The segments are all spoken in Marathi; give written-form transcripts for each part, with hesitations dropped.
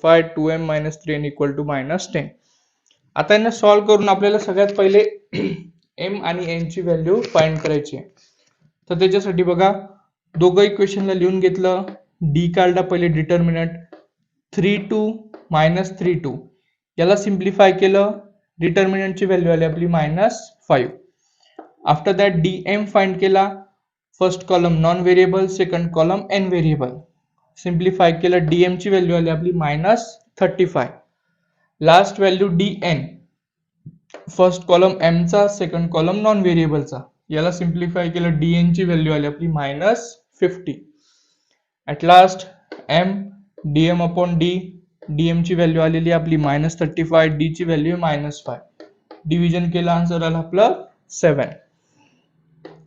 5 2m minus 3n equal to minus 10. आता यांना सॉल्व करून आपल्याला सगळ्यात पहिले m आणि n ची व्हॅल्यू फाइंड करायची आहे. तर त्याच्यासाठी बघा दोघं इक्वेशनला लिहून घेतलं. d काढला पहिले डिटर्मिनंट 3 2 minus 3 2 याला सिंप्लिफाय केलं. डिटर्मिनंटची व्हॅल्यू आली आपली -5. आफ्टर दॅट dm फाइंड केला. First column non variable, second column n variable. Simplify केलं, dm ची व्हॅल्यू आली आपली -35. Last value dn, first column m चा, सेकंड कॉलम नॉन व्हेरिएबलचा. याला सिंप्लिफाय केलं, dn ची व्हॅल्यू आली आपली -50. At last m dm upon d, dm ची व्हॅल्यू आलेली आपली -35, d ची व्हॅल्यू -5. डिव्हिजन केलं, आन्सर आला आपलं 7.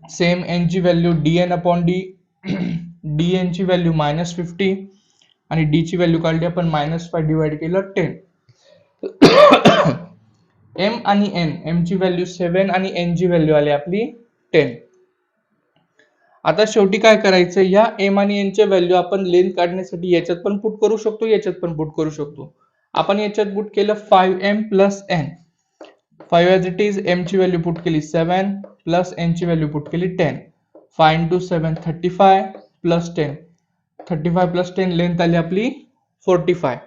सेम n ची value dn upon d, dn ची व्हॅल्यू -50 आणि d ची व्हॅल्यू काढली आपण -5 डिवाइड केलं 10. m आणि n, m ची व्हॅल्यू 7 आणि n ची व्हॅल्यू आली आपली 10. आता शेवटी काय करायचं, या m आणि n च्या व्हॅल्यू आपण लेंथ काढण्यासाठी याच्यात पण पुट करू शकतो, याच्यात पण पुट करू शकतो. आपण याच्यात पुट केलं 5m plus n. 5 as it is, m ची व्हॅल्यू पुट केली 7 प्लस n ची व्हॅल्यू पुट केली 10. 5 into 7 35 प्लस 10, 35 प्लस 10 लेंथ आली आपली 45.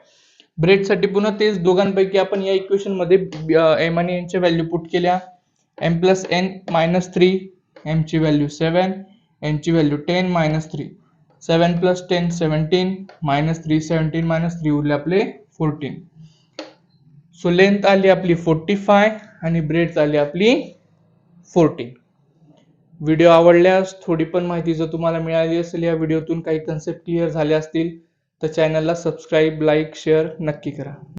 ब्रेड साठी पुन्हा तेच दोघांपैकी आपण या इक्वेशन मध्ये m आणि n च्या व्हॅल्यू पुट केल्या. m plus n minus 3, m ची व्हॅल्यू 7, n ची value 10 minus 3. 7 plus 10 17 minus 3 17 minus 3 उरले आपले 14. सो लेंथ आली आपली 45 आणि ब्रेड आली आपली 14. व्हिडिओ आवडल्यास, थोडी पण माहिती जर तुम्हाला मिळाली असेल, या व्हिडिओतून काही कन्सेप्ट क्लिअर झाले असतील, तर चॅनलला सबस्क्राईब, लाईक, शेअर नक्की करा.